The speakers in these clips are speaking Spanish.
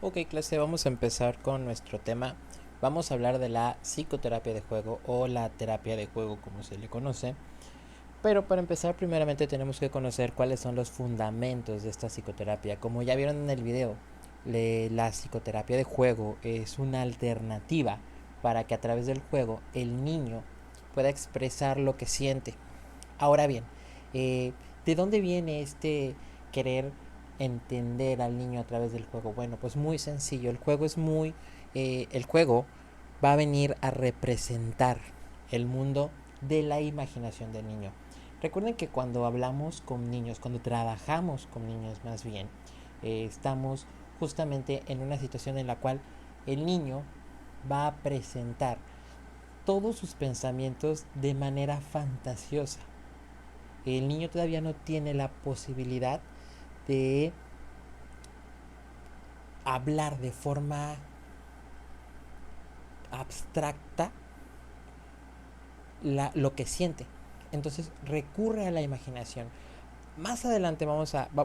Ok, clase, vamos a empezar con nuestro tema. Vamos a hablar de la psicoterapia de juego o la terapia de juego como se le conoce. Pero para empezar, primeramente tenemos que conocer cuáles son los fundamentos de esta psicoterapia. Como ya vieron en el video, la psicoterapia de juego es una alternativa para que a través del juego el niño pueda expresar lo que siente. Ahora bien, eh, ¿de dónde viene este querer entender al niño a través del juego? Bueno, pues muy sencillo. El juego va a venir a representar el mundo de la imaginación del niño. Recuerden que cuando hablamos con niños, cuando trabajamos con niños más bien, estamos justamente en una situación en la cual el niño va a presentar todos sus pensamientos de manera fantasiosa. El niño todavía no tiene la posibilidad de hablar de forma abstracta lo que siente. Entonces recurre a la imaginación. Más adelante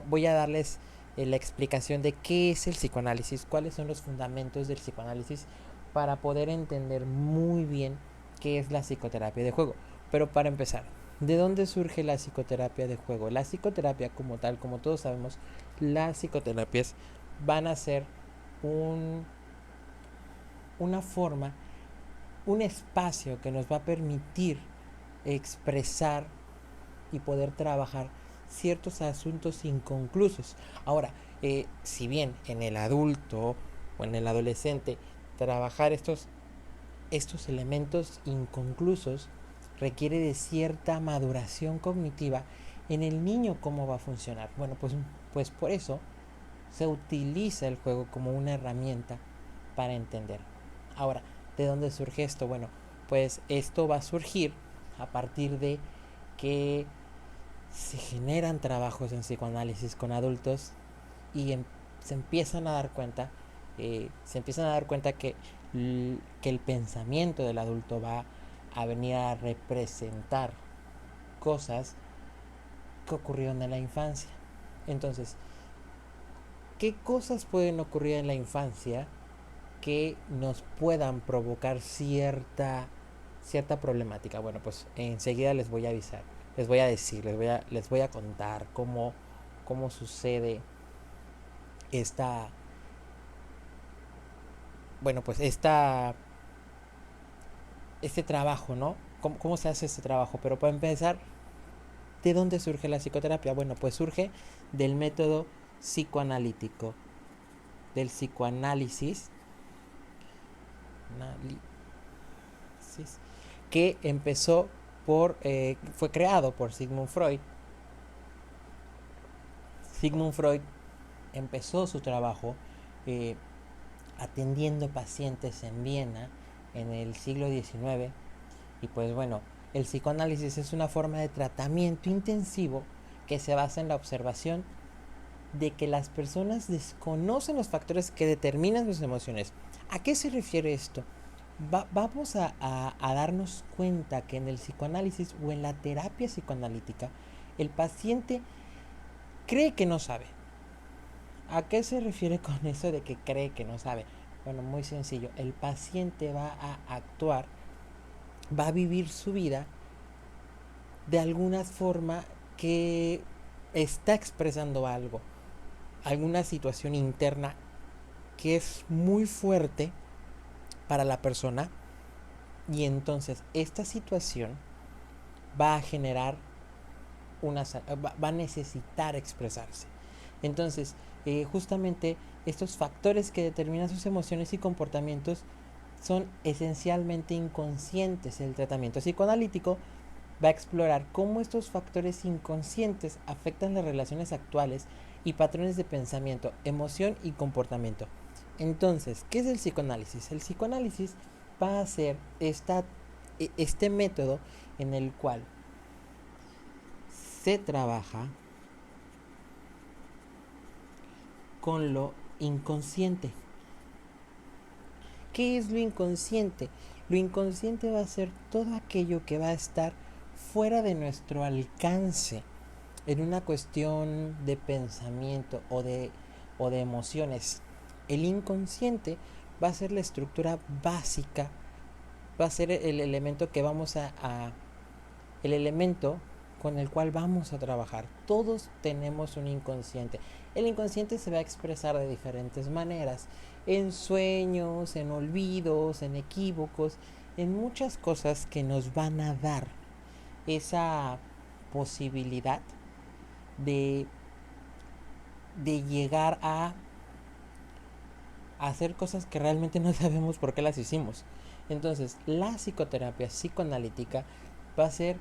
voy a darles la explicación de qué es el psicoanálisis, cuáles son los fundamentos del psicoanálisis para poder entender muy bien qué es la psicoterapia de juego. Pero para empezar, ¿de dónde surge la psicoterapia de juego? La psicoterapia como tal, como todos sabemos, las psicoterapias van a ser un, una forma, un espacio que nos va a permitir expresar y poder trabajar ciertos asuntos inconclusos. Ahora, si bien en el adulto o en el adolescente trabajar estos elementos inconclusos requiere de cierta maduración cognitiva, en el niño cómo va a funcionar. Bueno, pues por eso se utiliza el juego como una herramienta para entender. Ahora, ¿de dónde surge esto? Bueno, pues esto va a surgir a partir de que se generan trabajos en psicoanálisis con adultos y se empiezan a dar cuenta, que el pensamiento del adulto va a venir a representar cosas que ocurrieron en la infancia. Entonces, ¿qué cosas pueden ocurrir en la infancia que nos puedan provocar cierta problemática? Bueno, pues enseguida les voy a avisar, les voy a decir, les voy a contar cómo sucede esta, bueno, pues este trabajo, ¿no? ¿Cómo se hace este trabajo? Pero para empezar, ¿de dónde surge la psicoterapia? Bueno, pues surge del método psicoanalítico, del psicoanálisis, que fue creado por Sigmund Freud. Sigmund Freud empezó su trabajo eh, atendiendo pacientes en Viena en el siglo XIX. Y pues bueno, el psicoanálisis es una forma de tratamiento intensivo que se basa en la observación de que las personas desconocen los factores que determinan sus emociones. ¿A qué se refiere esto? Vamos a darnos cuenta que en el psicoanálisis o en la terapia psicoanalítica, el paciente cree que no sabe. ¿A qué se refiere con eso de que cree que no sabe? Bueno, muy sencillo. El paciente va a actuar, va a vivir su vida de alguna forma que está expresando algo, alguna situación interna que es muy fuerte para la persona, y entonces esta situación va a generar va a necesitar expresarse. Entonces, justamente estos factores que determinan sus emociones y comportamientos son esencialmente inconscientes. El tratamiento psicoanalítico va a explorar cómo estos factores inconscientes afectan las relaciones actuales y patrones de pensamiento, emoción y comportamiento. Entonces, ¿qué es el psicoanálisis? El psicoanálisis va a ser este método en el cual se trabaja con lo inconsciente. ¿Qué es lo inconsciente? Lo inconsciente va a ser todo aquello que va a estar fuera de nuestro alcance en una cuestión de pensamiento o de emociones. el inconsciente va a ser la estructura básica, va a ser el elemento que el elemento con el cual vamos a trabajar. Todos tenemos un inconsciente. El inconsciente se va a expresar de diferentes maneras, en sueños, en olvidos, en equívocos, en muchas cosas que nos van a dar esa posibilidad de, de llegar a hacer cosas que realmente no sabemos por qué las hicimos. Entonces, la psicoterapia psicoanalítica va a ser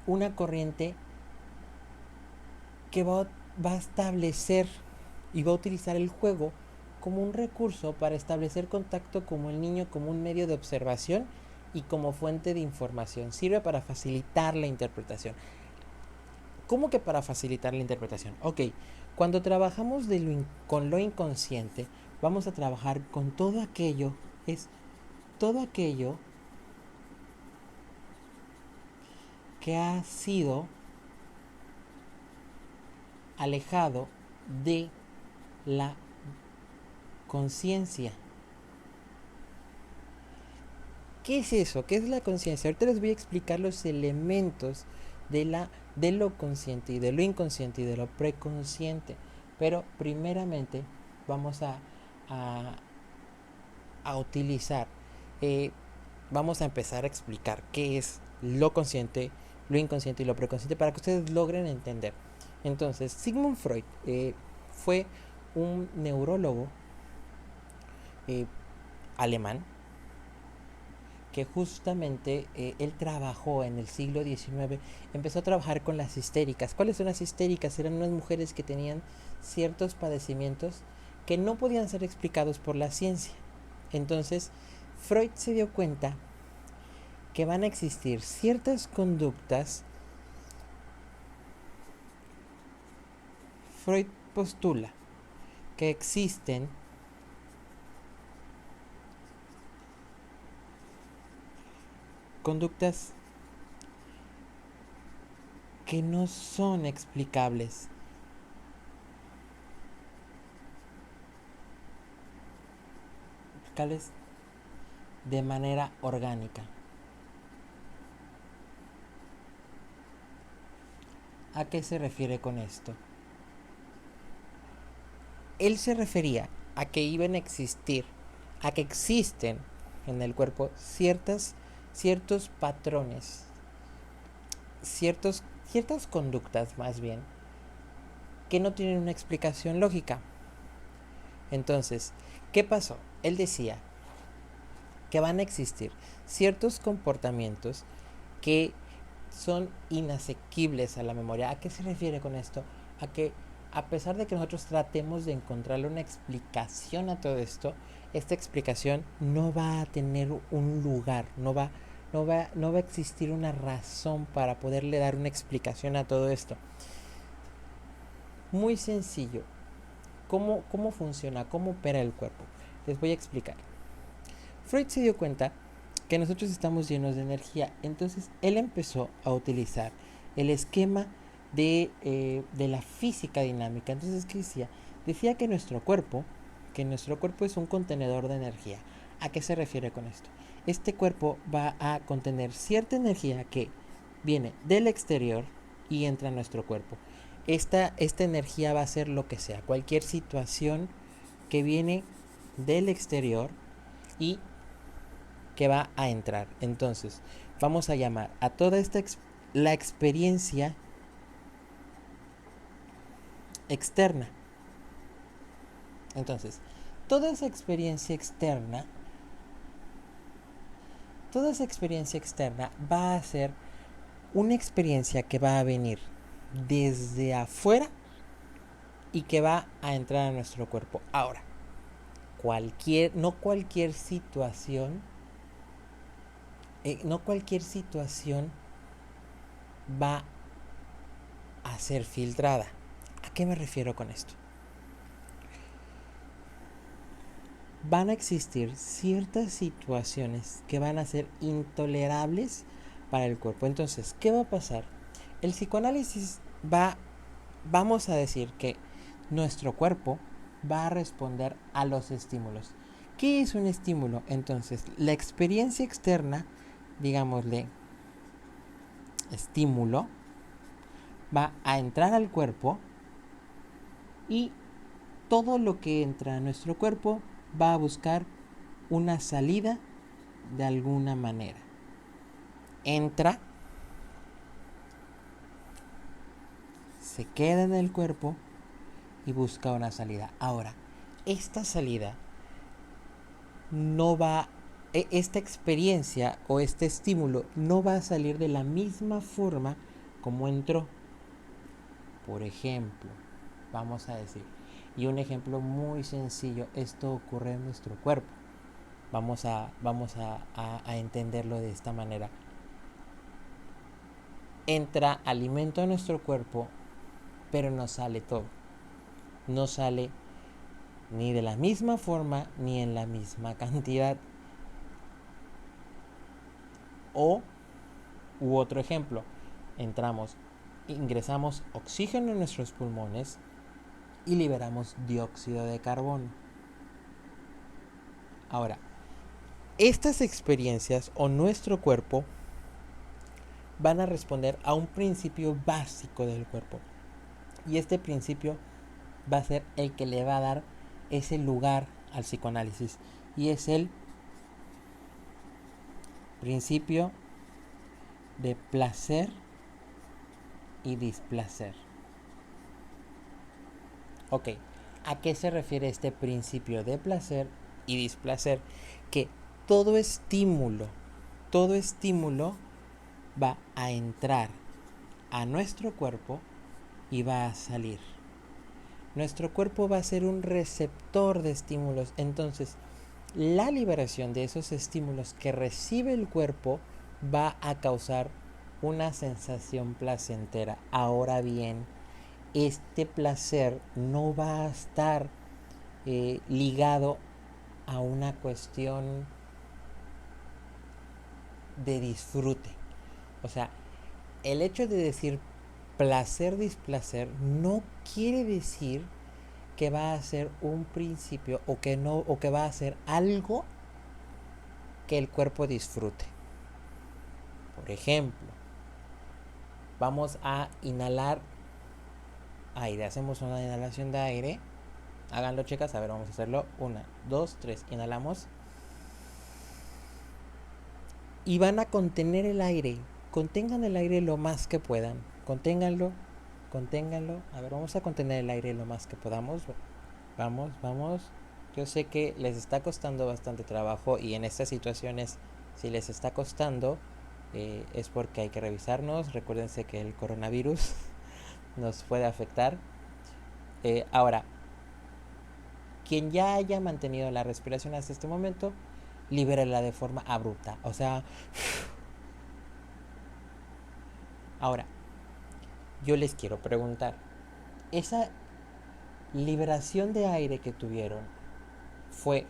una corriente que va a establecer y va a utilizar el juego como un recurso para establecer contacto como el niño, como un medio de observación y como fuente de información. Sirve para facilitar la interpretación. ¿Cómo que para facilitar la interpretación? Ok, cuando trabajamos con lo inconsciente, vamos a trabajar con todo aquello, es todo aquello que ha sido alejado de la conciencia. ¿Qué es eso? ¿Qué es la conciencia? Ahorita les voy a explicar los elementos de lo consciente y de lo inconsciente y de lo preconsciente. Pero primeramente vamos a, a utilizar, vamos a empezar a explicar qué es lo consciente, lo inconsciente y lo preconsciente para que ustedes logren entender. Entonces, Sigmund Freud fue un neurólogo alemán que justamente él trabajó en el siglo XIX, empezó a trabajar con las histéricas. ¿Cuáles son las histéricas? Eran unas mujeres que tenían ciertos padecimientos que no podían ser explicados por la ciencia. Entonces, Freud se dio cuenta que van a existir ciertas conductas. Freud postula que existen conductas que no son explicables. Explicables de manera orgánica. ¿A qué se refiere con esto? Él se refería a que iban a existir, a que existen en el cuerpo ciertos patrones, ciertas conductas más bien, que no tienen una explicación lógica. Entonces, ¿qué pasó? Él decía que van a existir ciertos comportamientos que son inasequibles a la memoria. ¿A qué se refiere con esto? A que a pesar de que nosotros tratemos de encontrarle una explicación a todo esto, esta explicación no va a tener un lugar, no va a existir una razón para poderle dar una explicación a todo esto. Muy sencillo. ¿Cómo funciona? ¿Cómo opera el cuerpo? Les voy a explicar. Freud se dio cuenta que nosotros estamos llenos de energía. Entonces él empezó a utilizar el esquema de la física dinámica. Entonces, ¿qué decía? Decía que nuestro cuerpo es un contenedor de energía. ¿A qué se refiere con esto? Este cuerpo va a contener cierta energía que viene del exterior y entra a nuestro cuerpo. Esta energía va a ser lo que sea, cualquier situación que viene del exterior y que va a entrar. Entonces, vamos a llamar a toda esta la experiencia externa. Entonces, toda esa experiencia externa va a ser una experiencia que va a venir desde afuera y que va a entrar a nuestro cuerpo. Ahora, no cualquier situación va a ser filtrada. ¿A qué me refiero con esto? Van a existir ciertas situaciones que van a ser intolerables para el cuerpo. Entonces, ¿qué va a pasar? El psicoanálisis vamos a decir que nuestro cuerpo va a responder a los estímulos. ¿Qué es un estímulo? Entonces, la experiencia externa, digámosle estímulo, va a entrar al cuerpo y todo lo que entra a nuestro cuerpo va a buscar una salida de alguna manera. Entra, se queda en el cuerpo y busca una salida. Ahora, esta salida no va, esta experiencia o este estímulo no va a salir de la misma forma como entró. Por ejemplo, vamos a decir, y un ejemplo muy sencillo, esto ocurre en nuestro cuerpo. Vamos a entenderlo de esta manera. Entra alimento a nuestro cuerpo, pero no sale todo. No sale ni de la misma forma ni en la misma cantidad. U otro ejemplo, ingresamos oxígeno en nuestros pulmones y liberamos dióxido de carbono. Ahora, estas experiencias o nuestro cuerpo van a responder a un principio básico del cuerpo. Y este principio va a ser el que le va a dar ese lugar al psicoanálisis. Y es el principio de placer y displacer. Ok, ¿a qué se refiere este principio de placer y displacer? Que todo estímulo va a entrar a nuestro cuerpo y va a salir. Nuestro cuerpo va a ser un receptor de estímulos. Entonces, la liberación de esos estímulos que recibe el cuerpo va a causar una sensación placentera. Ahora bien, este placer no va a estar ligado a una cuestión de disfrute. O sea, el hecho de decir placer, displacer, no quiere decir que va a ser un principio o que no, o que va a ser algo que el cuerpo disfrute. Por ejemplo, vamos a inhalar aire. Hacemos una inhalación de aire. Háganlo, chicas. A ver, vamos a hacerlo. 1, 2, 3. Inhalamos. Y van a contener el aire. Contengan el aire lo más que puedan. Conténganlo. A ver, vamos a contener el aire lo más que podamos. Vamos. Yo sé que les está costando bastante trabajo y en estas situaciones, si les está costando, es porque hay que revisarnos. Recuérdense que el coronavirus nos puede afectar. Ahora, quien ya haya mantenido la respiración hasta este momento, libérela de forma abrupta. O sea, ahora, yo les quiero preguntar, ¿esa liberación de aire que tuvieron fue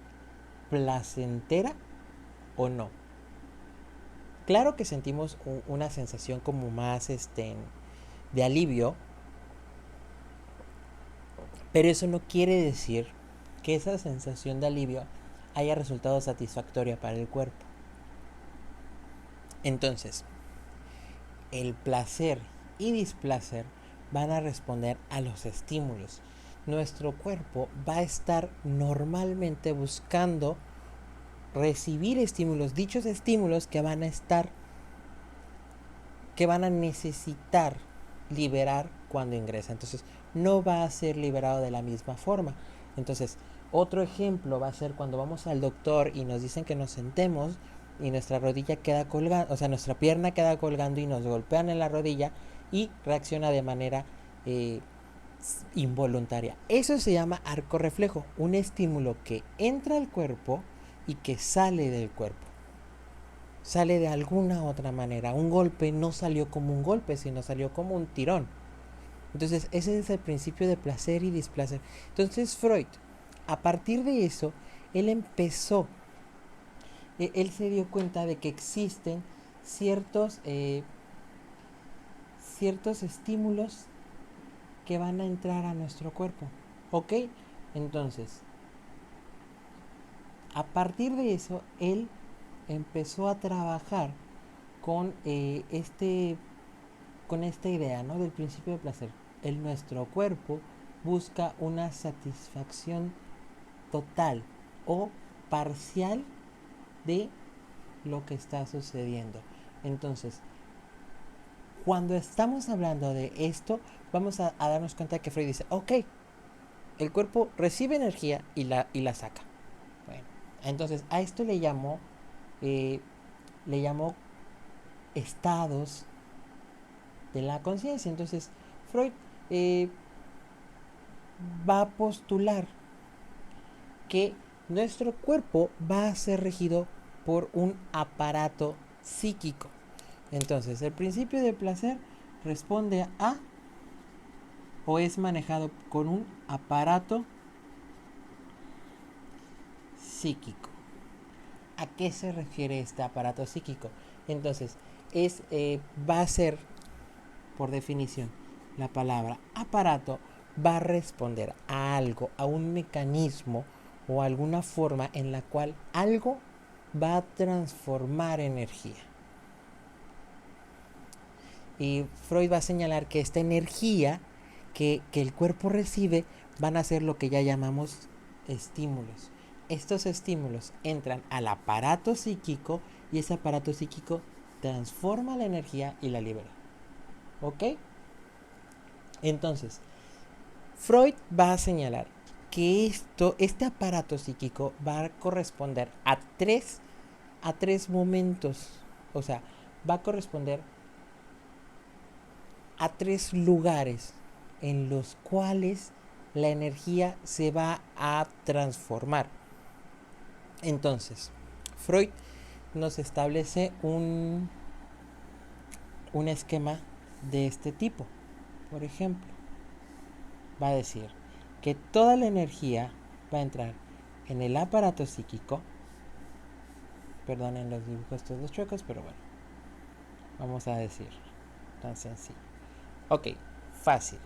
placentera o no? Claro que sentimos una sensación como más de alivio, pero eso no quiere decir que esa sensación de alivio haya resultado satisfactoria para el cuerpo. Entonces, el placer y displacer van a responder a los estímulos. Nuestro cuerpo va a estar normalmente buscando recibir estímulos, dichos estímulos que van a necesitar liberar cuando ingresa. Entonces, no va a ser liberado de la misma forma. Entonces, otro ejemplo va a ser cuando vamos al doctor y nos dicen que nos sentemos y nuestra rodilla queda colgando, o sea, nuestra pierna queda colgando y nos golpean en la rodilla y reacciona de manera involuntaria. Eso se llama arco reflejo, un estímulo que entra al cuerpo y que sale del cuerpo. Sale de alguna otra manera. Un golpe no salió como un golpe, sino salió como un tirón. Entonces, ese es el principio de placer y displacer. Entonces, Freud, a partir de eso, él se dio cuenta de que existen ciertos estímulos que van a entrar a nuestro cuerpo. ¿Ok? Entonces, a partir de eso, él empezó a trabajar con, con esta idea, ¿no? Del principio de placer. Nuestro cuerpo busca una satisfacción total o parcial de lo que está sucediendo. Entonces, cuando estamos hablando de esto, vamos a darnos cuenta que Freud dice, ok, el cuerpo recibe energía y la saca. Bueno, entonces a esto le llamó estados de la conciencia. Entonces, Freud eh, va a postular que nuestro cuerpo va a ser regido por un aparato psíquico. Entonces, el principio de placer responde a o es manejado con un aparato psíquico. ¿A qué se refiere este aparato psíquico? Entonces, va a ser, por definición, la palabra aparato va a responder a algo, a un mecanismo o alguna forma en la cual algo va a transformar energía. Y Freud va a señalar que esta energía que el cuerpo recibe van a ser lo que ya llamamos estímulos. Estos estímulos entran al aparato psíquico y ese aparato psíquico transforma la energía y la libera. ¿Ok? Entonces, Freud va a señalar que este aparato psíquico va a corresponder a tres momentos. O sea, va a corresponder a tres lugares en los cuales la energía se va a transformar. Entonces, Freud nos establece un esquema de este tipo. Por ejemplo, va a decir que toda la energía va a entrar en el aparato psíquico. Perdonen los dibujos todos chuecos, pero bueno, vamos a decir tan sencillo. Ok, fácil.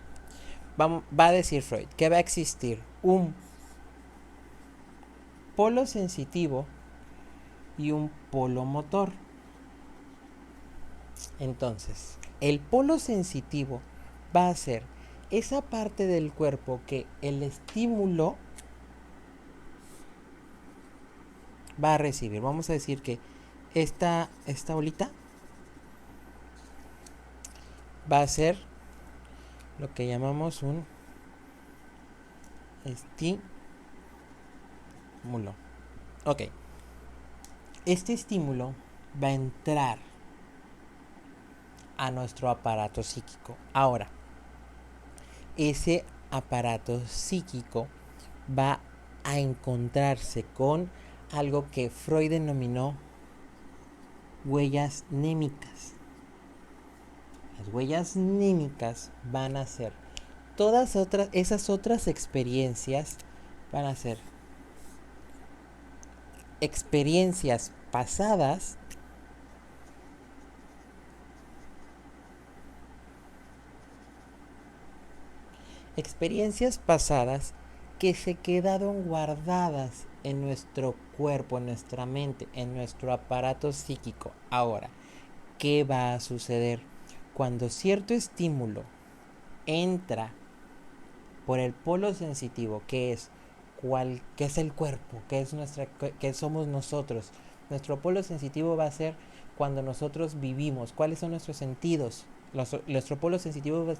Va a decir Freud que va a existir un polo sensitivo y un polo motor. Entonces, el polo sensitivo va a ser esa parte del cuerpo que el estímulo va a recibir. Vamos a decir que esta bolita va a ser lo que llamamos un estímulo. Ok. Este estímulo va a entrar a nuestro aparato psíquico. Ahora, ese aparato psíquico va a encontrarse con algo que Freud denominó huellas némicas. Las huellas némicas van a ser esas otras experiencias, van a ser experiencias pasadas que se quedaron guardadas en nuestro cuerpo, en nuestra mente, en nuestro aparato psíquico. Ahora, ¿qué va a suceder? Cuando cierto estímulo entra por el polo sensitivo, que es el cuerpo, que somos nosotros. Nuestro polo sensitivo va a ser cuando nosotros vivimos, cuáles son nuestros sentidos. Nuestro polo sensitivo va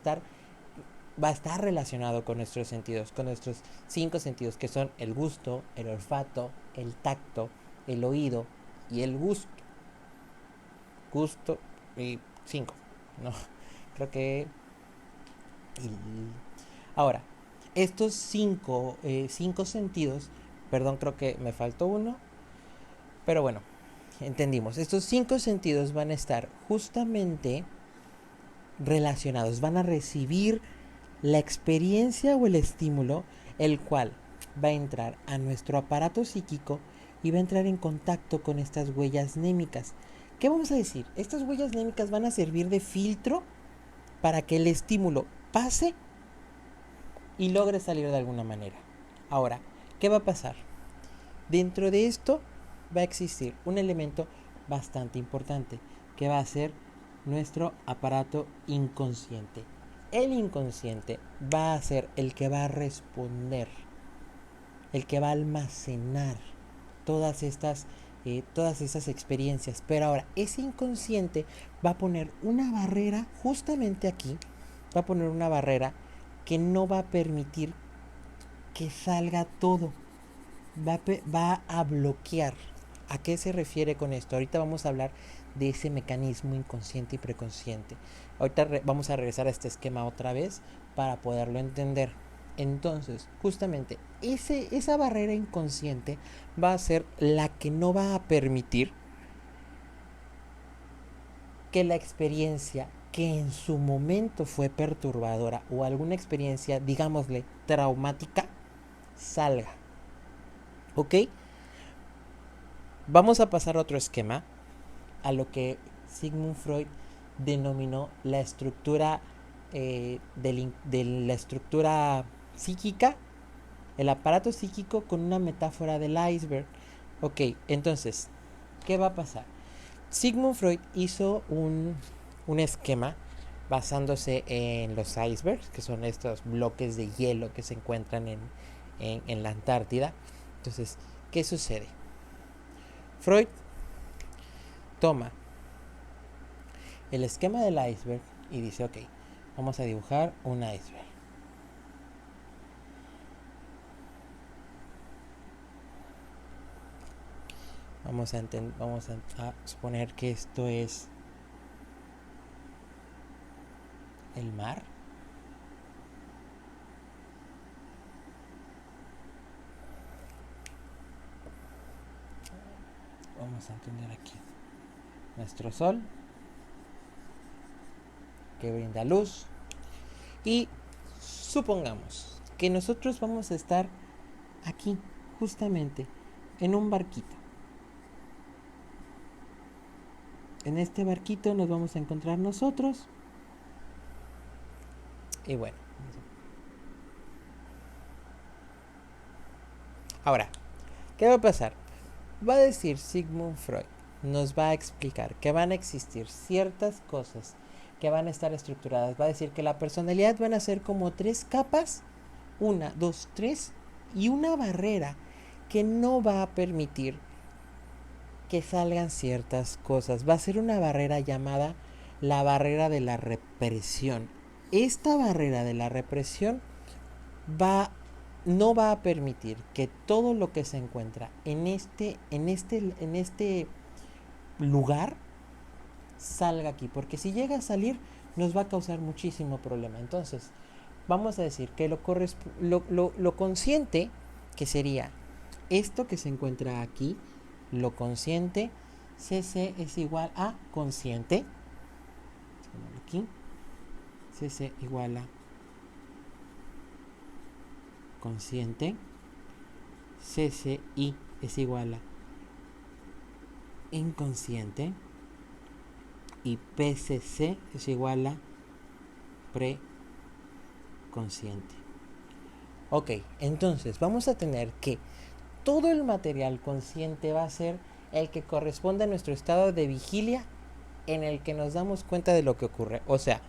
a estar relacionado con nuestros sentidos, con nuestros 5 sentidos, que son el gusto, el olfato, el tacto, el oído y el gusto. Gusto y 5, no, creo que... Ahora, estos cinco sentidos, perdón, creo que me faltó uno, pero bueno, entendimos. Estos 5 sentidos van a estar justamente relacionados, van a recibir la experiencia o el estímulo, el cual va a entrar a nuestro aparato psíquico y va a entrar en contacto con estas huellas némicas. ¿Qué vamos a decir? Estas huellas némicas van a servir de filtro para que el estímulo pase y logre salir de alguna manera. Ahora, ¿qué va a pasar? Dentro de esto va a existir un elemento bastante importante que va a ser nuestro aparato inconsciente. El inconsciente va a ser el que va a responder, el que va a almacenar todas estas experiencias. Pero ahora, ese inconsciente va a poner una barrera justamente aquí, va a poner una barrera que no va a permitir que salga todo. Va a bloquear. ¿A qué se refiere con esto? Ahorita vamos a hablar de ese mecanismo inconsciente y preconsciente. Ahorita vamos a regresar a este esquema otra vez para poderlo entender. Entonces, justamente, esa barrera inconsciente va a ser la que no va a permitir que la experiencia que en su momento fue perturbadora o alguna experiencia, digámosle, traumática, salga. ¿Ok? Vamos a pasar a otro esquema, a lo que Sigmund Freud denominó la estructura de la estructura psíquica, el aparato psíquico con una metáfora del iceberg. Ok, entonces, ¿qué va a pasar? Sigmund Freud hizo un esquema basándose en los icebergs, que son estos bloques de hielo que se encuentran en la Antártida. Entonces, ¿qué sucede? Freud toma el esquema del iceberg y dice, ok, vamos a dibujar un iceberg. Vamos a suponer que esto es el mar. Vamos a entender aquí nuestro sol, que brinda luz, y supongamos que nosotros vamos a estar aquí, justamente, en un barquito. En este barquito nos vamos a encontrar nosotros. Y bueno. Ahora, ¿qué va a pasar? Va a decir Sigmund Freud, nos va a explicar que van a existir ciertas cosas que van a estar estructuradas. Va a decir que la personalidad van a ser como 3 capas, 1, 2, 3, y una barrera que no va a permitir que salgan ciertas cosas. Va a ser una barrera llamada la barrera de la represión. Esta barrera de la represión no va a permitir que todo lo que se encuentra en este lugar salga aquí, porque si llega a salir nos va a causar muchísimo problema. Entonces, vamos a decir que lo consciente, que sería esto que se encuentra aquí, lo consciente, CC es igual a consciente. Aquí, CC igual a consciente, CCI es igual a inconsciente y PCC es igual a preconsciente. Ok, entonces vamos a tener que todo el material consciente va a ser el que corresponde a nuestro estado de vigilia en el que nos damos cuenta de lo que ocurre. O sea,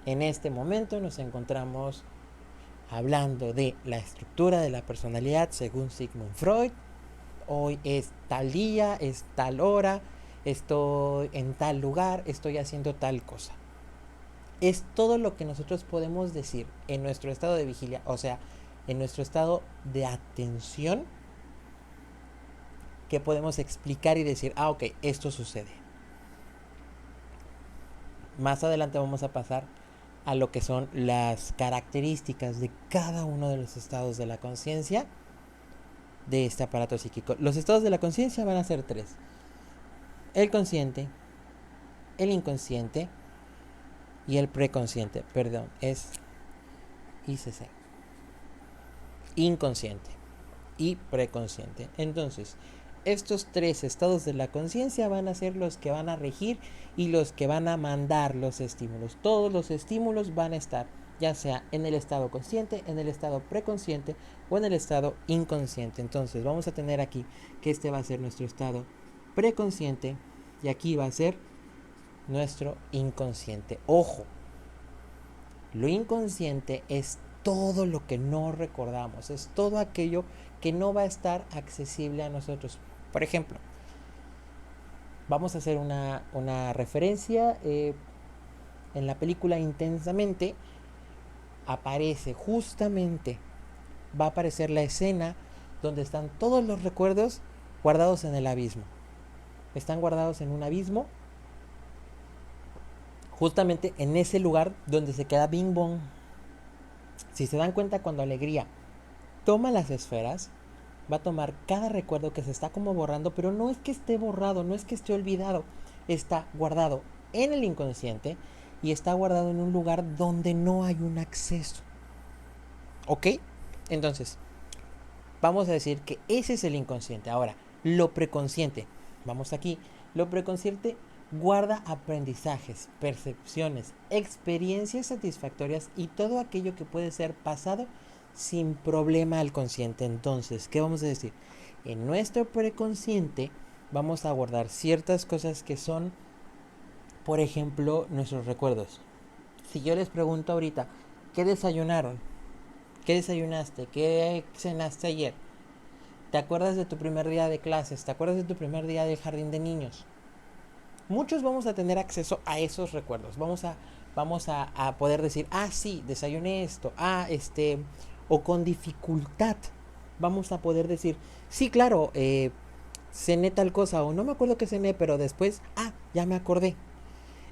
en este momento nos encontramos hablando de la estructura de la personalidad según Sigmund Freud. Hoy es tal día, es tal hora, estoy en tal lugar, estoy haciendo tal cosa. Es todo lo que nosotros podemos decir en nuestro estado de vigilia, o sea, en nuestro estado de atención, que podemos explicar y decir, ok, esto sucede. Más adelante vamos a pasar a lo que son las características de cada uno de los estados de la conciencia de este aparato psíquico. Los estados de la conciencia van a ser 3: el consciente, el inconsciente y el preconsciente. Perdón, es ICC. Inconsciente y preconsciente. Entonces, estos 3 estados de la conciencia van a ser los que van a regir y los que van a mandar los estímulos. Todos los estímulos van a estar ya sea en el estado consciente, en el estado preconsciente o en el estado inconsciente. Entonces vamos a tener aquí que este va a ser nuestro estado preconsciente y aquí va a ser nuestro inconsciente. Ojo, lo inconsciente es todo lo que no recordamos, es todo aquello que no va a estar accesible a nosotros. Por ejemplo, vamos a hacer una referencia. En la película Intensamente aparece justamente, va a aparecer la escena donde están todos los recuerdos guardados en el abismo. Están guardados en un abismo, justamente en ese lugar donde se queda Bing Bong. Si se dan cuenta, cuando Alegría toma las esferas, va a tomar cada recuerdo que se está como borrando, pero no es que esté borrado, no es que esté olvidado, está guardado en el inconsciente y está guardado en un lugar donde no hay un acceso. ¿Ok? Entonces, vamos a decir que ese es el inconsciente. Ahora, lo preconsciente. Vamos aquí. Lo preconsciente guarda aprendizajes, percepciones, experiencias satisfactorias y todo aquello que puede ser pasado sin problema al consciente. Entonces, ¿qué vamos a decir? En nuestro preconsciente vamos a guardar ciertas cosas que son, por ejemplo, nuestros recuerdos. Si yo les pregunto ahorita, ¿qué desayunaron? ¿Qué desayunaste? ¿Qué cenaste ayer? ¿Te acuerdas de tu primer día de clases? ¿Te acuerdas de tu primer día del jardín de niños? Muchos vamos a tener acceso a esos recuerdos. Vamos a poder decir, sí, desayuné esto. O con dificultad vamos a poder decir, sí, claro, cené tal cosa. O no me acuerdo qué cené, pero después, ya me acordé.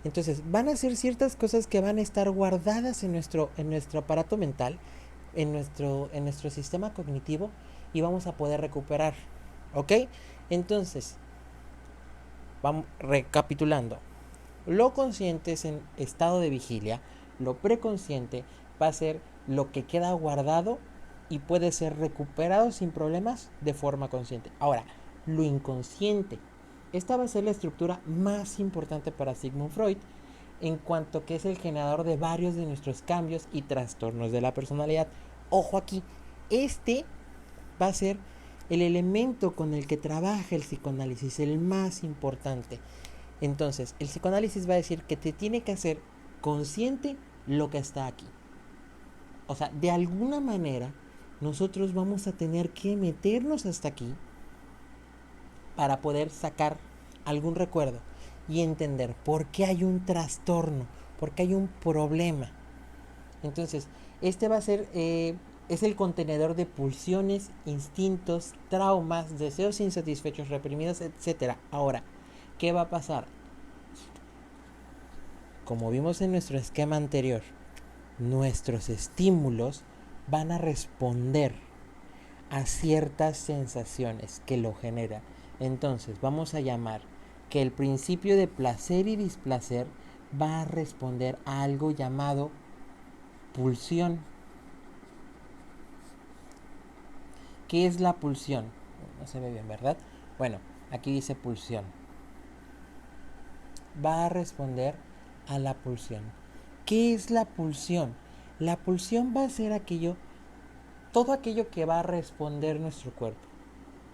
Entonces, van a ser ciertas cosas que van a estar guardadas en nuestro aparato mental, en nuestro sistema cognitivo, y vamos a poder recuperar. ¿Ok? Entonces, vamos recapitulando. Lo consciente es en estado de vigilia, lo preconsciente va a ser lo que queda guardado y puede ser recuperado sin problemas de forma consciente. Ahora, lo inconsciente. Esta va a ser la estructura más importante para Sigmund Freud, en cuanto que es el generador de varios de nuestros cambios y trastornos de la personalidad. Ojo aquí, este va a ser el elemento con el que trabaja el psicoanálisis, el más importante. Entonces, el psicoanálisis va a decir que te tiene que hacer consciente lo que está aquí. O sea, de alguna manera, nosotros vamos a tener que meternos hasta aquí para poder sacar algún recuerdo y entender por qué hay un trastorno, por qué hay un problema. Entonces, este va a ser, es el contenedor de pulsiones, instintos, traumas, deseos insatisfechos, reprimidos, etc. Ahora, ¿qué va a pasar? Como vimos en nuestro esquema anterior, nuestros estímulos van a responder a ciertas sensaciones que lo generan. Entonces, vamos a llamar que el principio de placer y displacer va a responder a algo llamado pulsión. ¿Qué es la pulsión? No se ve bien, ¿verdad? Bueno, aquí dice pulsión. Va a responder a la pulsión. ¿Qué es la pulsión? La pulsión va a ser todo aquello que va a responder nuestro cuerpo.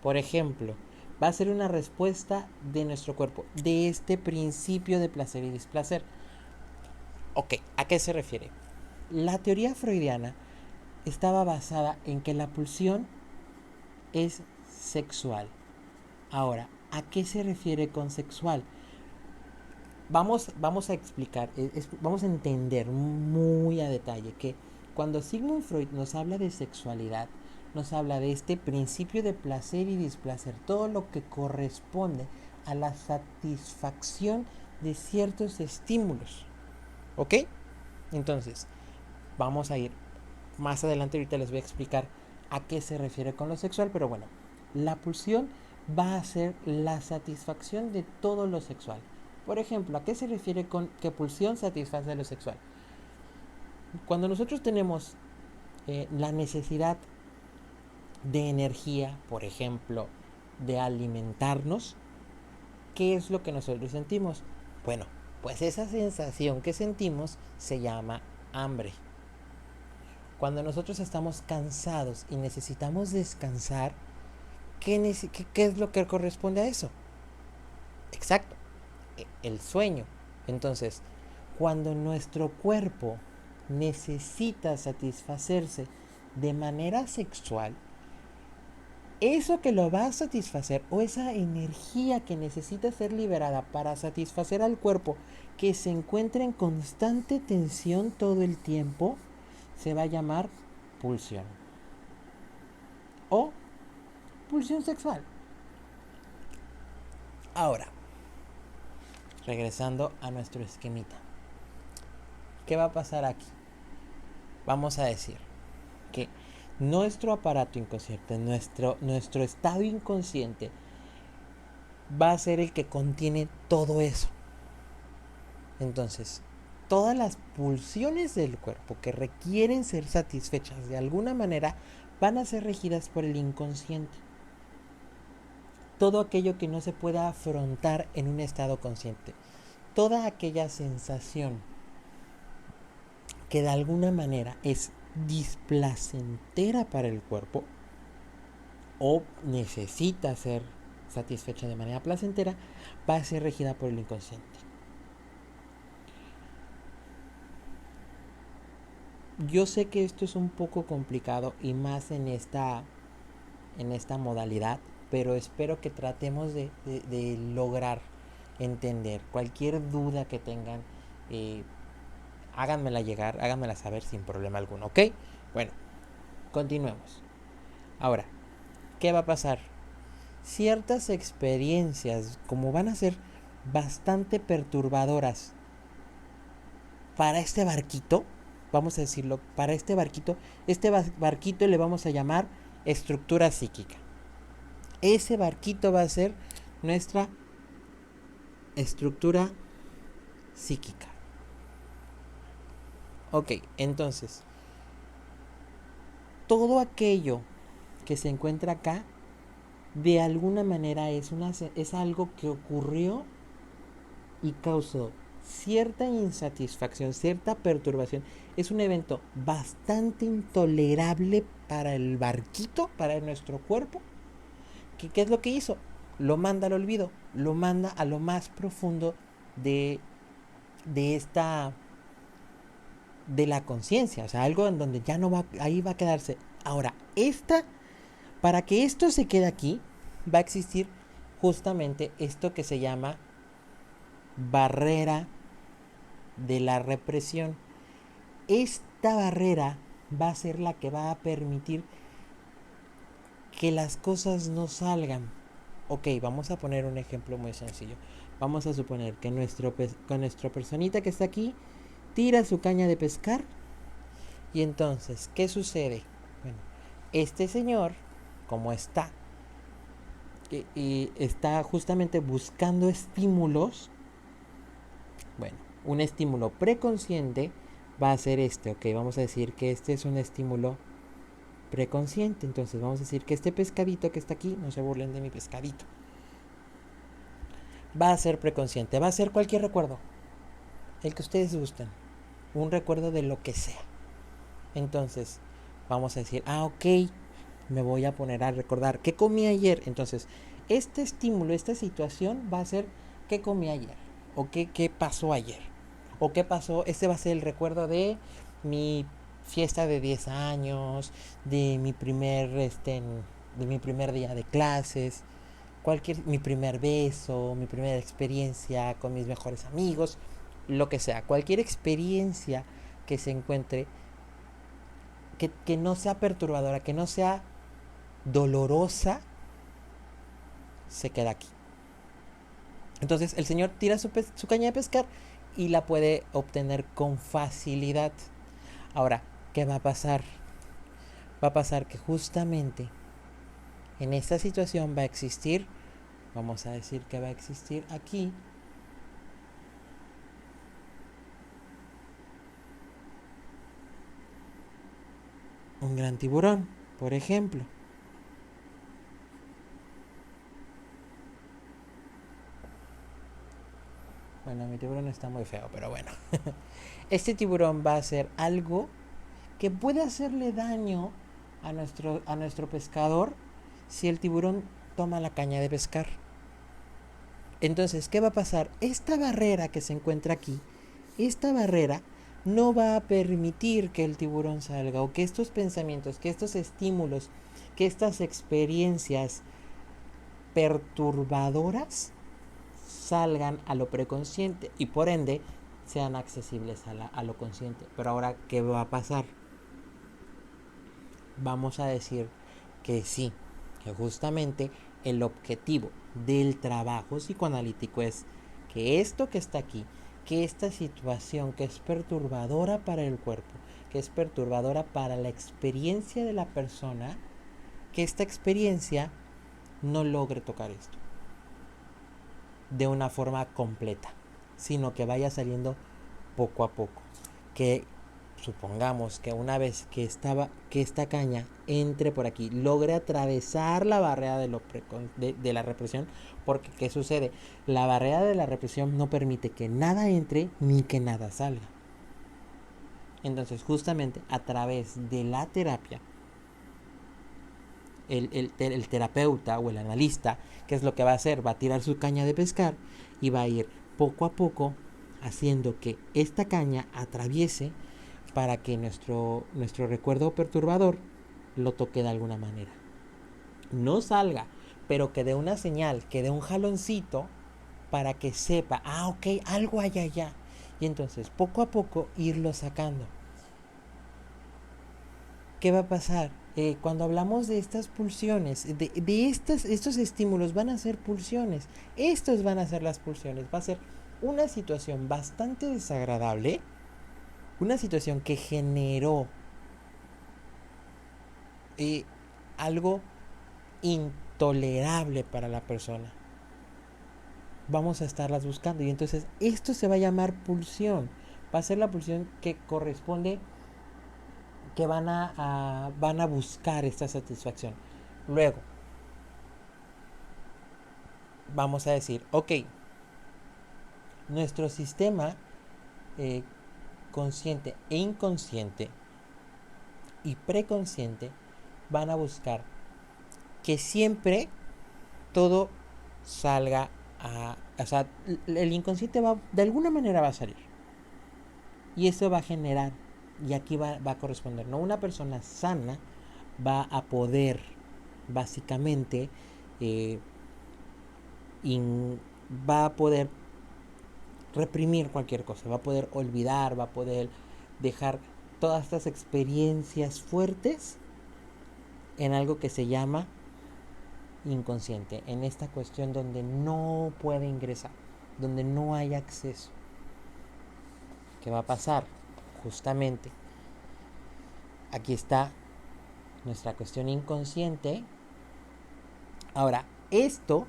Por ejemplo, va a ser una respuesta de nuestro cuerpo, de este principio de placer y displacer. Ok, ¿a qué se refiere? La teoría freudiana estaba basada en que la pulsión es sexual. Ahora, ¿a qué se refiere con sexual? Vamos a explicar, vamos a entender muy a detalle que cuando Sigmund Freud nos habla de sexualidad, nos habla de este principio de placer y displacer, todo lo que corresponde a la satisfacción de ciertos estímulos. ¿Ok? Entonces, vamos a ir más adelante, ahorita les voy a explicar a qué se refiere con lo sexual, pero bueno, la pulsión va a ser la satisfacción de todo lo sexual. Por ejemplo, ¿a qué se refiere con que pulsión satisface lo sexual? Cuando nosotros tenemos la necesidad de energía, por ejemplo, de alimentarnos, ¿qué es lo que nosotros sentimos? Bueno, pues esa sensación que sentimos se llama hambre. Cuando nosotros estamos cansados y necesitamos descansar, ¿qué es lo que corresponde a eso? Exacto, el sueño. Entonces, cuando nuestro cuerpo necesita satisfacerse de manera sexual, eso que lo va a satisfacer o esa energía que necesita ser liberada para satisfacer al cuerpo que se encuentra en constante tensión todo el tiempo, se va a llamar pulsión o pulsión sexual. Ahora, regresando a nuestro esquemita, ¿qué va a pasar aquí? Vamos a decir que nuestro aparato inconsciente, nuestro estado inconsciente, va a ser el que contiene todo eso. Entonces, todas las pulsiones del cuerpo que requieren ser satisfechas de alguna manera van a ser regidas por el inconsciente. Todo aquello que no se pueda afrontar en un estado consciente, toda aquella sensación que de alguna manera es displacentera para el cuerpo o necesita ser satisfecha de manera placentera, va a ser regida por el inconsciente. Yo sé que esto es un poco complicado y más en esta modalidad, pero espero que tratemos de lograr entender cualquier duda que tengan. Háganmela llegar, háganmela saber sin problema alguno, ¿ok? Bueno, continuemos. Ahora, ¿qué va a pasar? Ciertas experiencias, como van a ser bastante perturbadoras para este barquito, vamos a decirlo, para este barquito le vamos a llamar estructura psíquica. Ese barquito va a ser nuestra estructura psíquica. Ok, entonces, todo aquello que se encuentra acá, de alguna manera es algo que ocurrió y causó cierta insatisfacción, cierta perturbación. Es un evento bastante intolerable para el barquito, para nuestro cuerpo. ¿Qué es lo que hizo? Lo manda al olvido, lo manda a lo más profundo de, de esta de la conciencia, o sea, algo en donde ya no va, ahí va a quedarse. Ahora, para que esto se quede aquí, va a existir justamente esto que se llama barrera de la represión. Esta barrera va a ser la que va a permitir que las cosas no salgan. Ok, vamos a poner un ejemplo muy sencillo. Vamos a suponer que nuestra personita que está aquí tira su caña de pescar. Y entonces, ¿qué sucede? Bueno, este señor, como y está justamente buscando estímulos, bueno, un estímulo preconsciente va a ser este, ok, vamos a decir que este es un estímulo preconsciente, entonces vamos a decir que este pescadito que está aquí, no se burlen de mi pescadito, va a ser preconsciente, va a ser cualquier recuerdo, el que ustedes gusten, un recuerdo de lo que sea. Entonces, vamos a decir, ok, me voy a poner a recordar qué comí ayer. Entonces, este estímulo, esta situación va a ser qué comí ayer o qué pasó ayer o qué pasó. Este va a ser el recuerdo de mi fiesta de 10 años, de mi primer día de clases, mi primer beso, mi primera experiencia con mis mejores amigos, lo que sea, cualquier experiencia que se encuentre que no sea perturbadora, que no sea dolorosa, se queda aquí. Entonces el señor tira su caña de pescar y la puede obtener con facilidad. Ahora, ¿qué va a pasar? Va a pasar que justamente en esta situación va a existir, vamos a decir que va a existir aquí un gran tiburón, por ejemplo. Bueno, mi tiburón está muy feo, pero bueno. Este tiburón va a hacer algo que puede hacerle daño a nuestro pescador si el tiburón toma la caña de pescar. Entonces, ¿qué va a pasar? Esta barrera que se encuentra aquí, esta barrera no va a permitir que el tiburón salga, o que estos pensamientos, que estos estímulos, que estas experiencias perturbadoras salgan a lo preconsciente y por ende sean accesibles a lo consciente. Pero ahora, ¿qué va a pasar? Vamos a decir que sí, que justamente el objetivo del trabajo psicoanalítico es que esto que está aquí, que esta situación que es perturbadora para el cuerpo, que es perturbadora para la experiencia de la persona, que esta experiencia no logre tocar esto de una forma completa, sino que vaya saliendo poco a poco. Que supongamos que una vez que esta caña entre por aquí, logre atravesar la barrera de la represión, porque ¿qué sucede? La barrera de la represión no permite que nada entre ni que nada salga. Entonces, justamente a través de la terapia, el terapeuta o el analista, ¿qué es lo que va a hacer? Va a tirar su caña de pescar y va a ir poco a poco haciendo que esta caña atraviese para que nuestro recuerdo perturbador lo toque de alguna manera. No salga, pero que dé una señal, que dé un jaloncito para que sepa, ok, algo hay allá. Y entonces poco a poco irlo sacando. ¿Qué va a pasar? Cuando hablamos de estas pulsiones, estos estímulos van a ser pulsiones. Estos van a ser las pulsiones. Va a ser una situación bastante desagradable. Una situación que generó algo intolerable para la persona. Vamos a estarlas buscando. Y entonces esto se va a llamar pulsión. Va a ser la pulsión que corresponde, que van a buscar esta satisfacción. Luego, vamos a decir, ok, nuestro sistema consciente e inconsciente y preconsciente van a buscar que siempre todo salga o sea, el inconsciente de alguna manera va a salir. Y eso va a generar, y aquí va a corresponder, ¿no? Una persona sana va a poder, básicamente, va a poder reprimir cualquier cosa, va a poder olvidar, va a poder dejar todas estas experiencias fuertes en algo que se llama inconsciente, en esta cuestión donde no puede ingresar, donde no hay acceso. ¿Qué va a pasar? Justamente aquí está nuestra cuestión inconsciente. Ahora, esto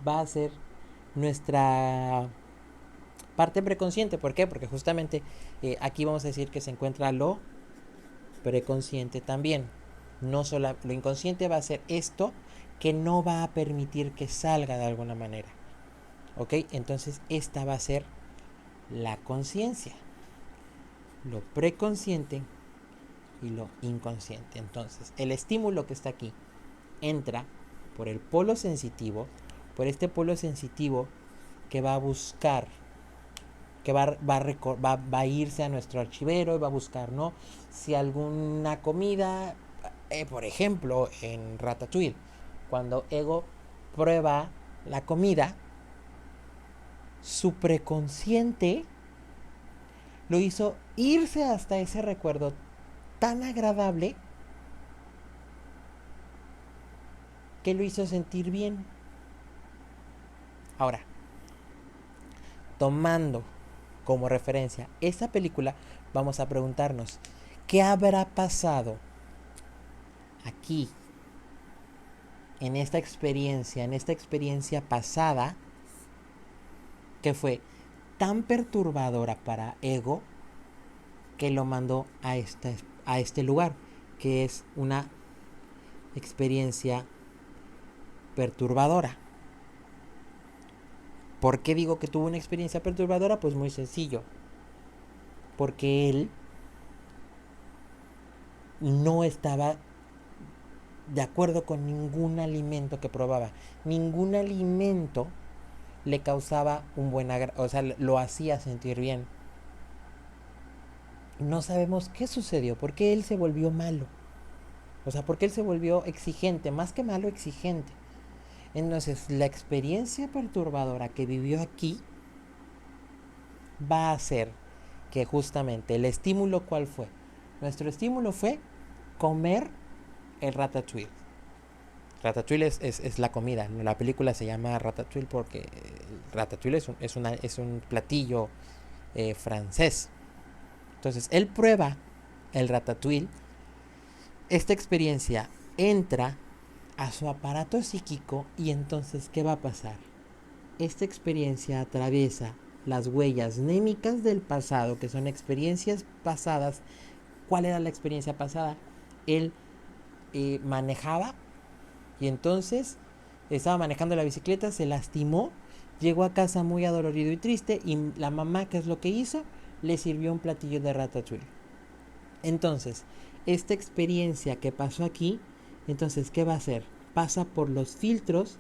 va a ser nuestra parte preconsciente. ¿Por qué? Porque justamente aquí vamos a decir que se encuentra lo preconsciente también. No solo lo inconsciente va a ser esto que no va a permitir que salga de alguna manera. ¿Ok? Entonces esta va a ser la conciencia, lo preconsciente y lo inconsciente. Entonces el estímulo que está aquí entra por el polo sensitivo, por este polo sensitivo que va a buscar, que va a irse a nuestro archivero y va a buscar, ¿no? Si alguna comida, por ejemplo, en Ratatouille, cuando Ego prueba la comida, su preconsciente lo hizo irse hasta ese recuerdo tan agradable que lo hizo sentir bien. Ahora, tomando como referencia esta película, vamos a preguntarnos, ¿qué habrá pasado aquí, en esta experiencia pasada, que fue tan perturbadora para Ego, que lo mandó a este lugar, que es una experiencia perturbadora? ¿Por qué digo que tuvo una experiencia perturbadora? Pues muy sencillo. porque él no estaba de acuerdo con ningún alimento que probaba. Ningún alimento le causaba un buen o sea, lo hacía sentir bien. No sabemos qué sucedió, por qué él se volvió malo. O sea, por qué él se volvió exigente, más que malo, exigente. Entonces, la experiencia perturbadora que vivió aquí va a hacer que justamente el estímulo, ¿cuál fue? Nuestro estímulo fue comer el ratatouille. Ratatouille es la comida. La película se llama Ratatouille porque Ratatouille es un platillo francés. Entonces, él prueba el ratatouille. Esta experiencia entra a su aparato psíquico y entonces, ¿qué va a pasar? Esta experiencia atraviesa las huellas némicas del pasado, que son experiencias pasadas. ¿Cuál era la experiencia pasada? Él manejaba y entonces estaba manejando la bicicleta, se lastimó, llegó a casa muy adolorido y triste y la mamá, ¿qué es lo que hizo? Le sirvió un platillo de ratatouille. Entonces, esta experiencia que pasó aquí, entonces, ¿qué va a hacer? Pasa por los filtros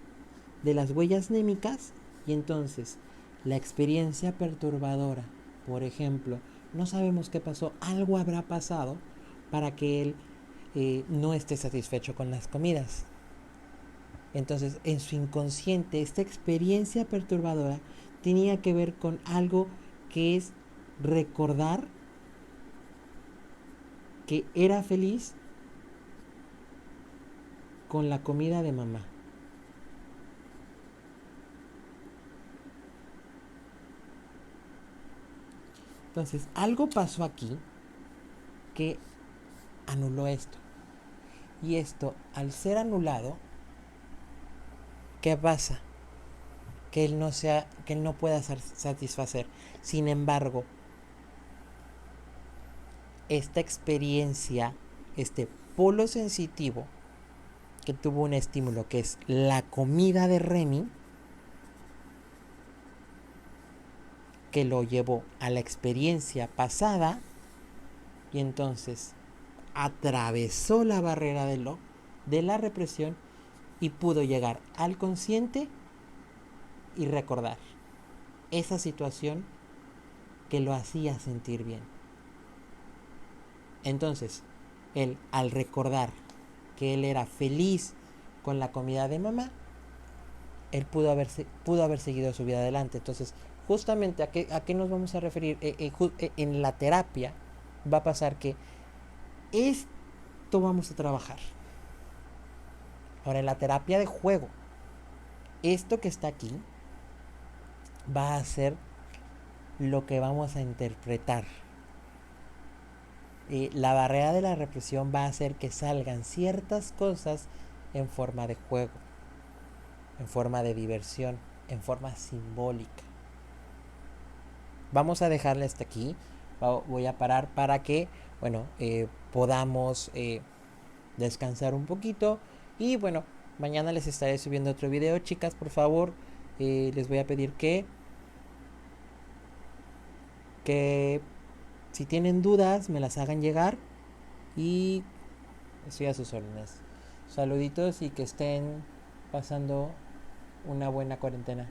de las huellas némicas y entonces la experiencia perturbadora, por ejemplo, no sabemos qué pasó, algo habrá pasado para que él no esté satisfecho con las comidas. Entonces, en su inconsciente, esta experiencia perturbadora tenía que ver con algo que es recordar que era feliz con la comida de mamá. Entonces, algo pasó aquí que anuló esto. Y esto, al ser anulado, ¿qué pasa? Que él no pueda satisfacer. Sin embargo, esta experiencia, este polo sensitivo que tuvo un estímulo que es la comida de Remy, que lo llevó a la experiencia pasada y entonces atravesó la barrera de la represión y pudo llegar al consciente y recordar esa situación que lo hacía sentir bien. Entonces, él, al recordar que él era feliz con la comida de mamá, él pudo haber seguido su vida adelante. Entonces, justamente a qué nos vamos a referir en la terapia, va a pasar que esto vamos a trabajar. Ahora, en la terapia de juego, esto que está aquí va a ser lo que vamos a interpretar. La barrera de la represión va a hacer que salgan ciertas cosas en forma de juego, en forma de diversión, en forma simbólica. Vamos a dejarle hasta aquí. Voy a parar para que, bueno, podamos descansar un poquito. Y bueno, mañana les estaré subiendo otro video. Chicas, por favor, les voy a pedir que si tienen dudas me las hagan llegar. Y estoy a sus órdenes. Saluditos y que estén pasando una buena cuarentena.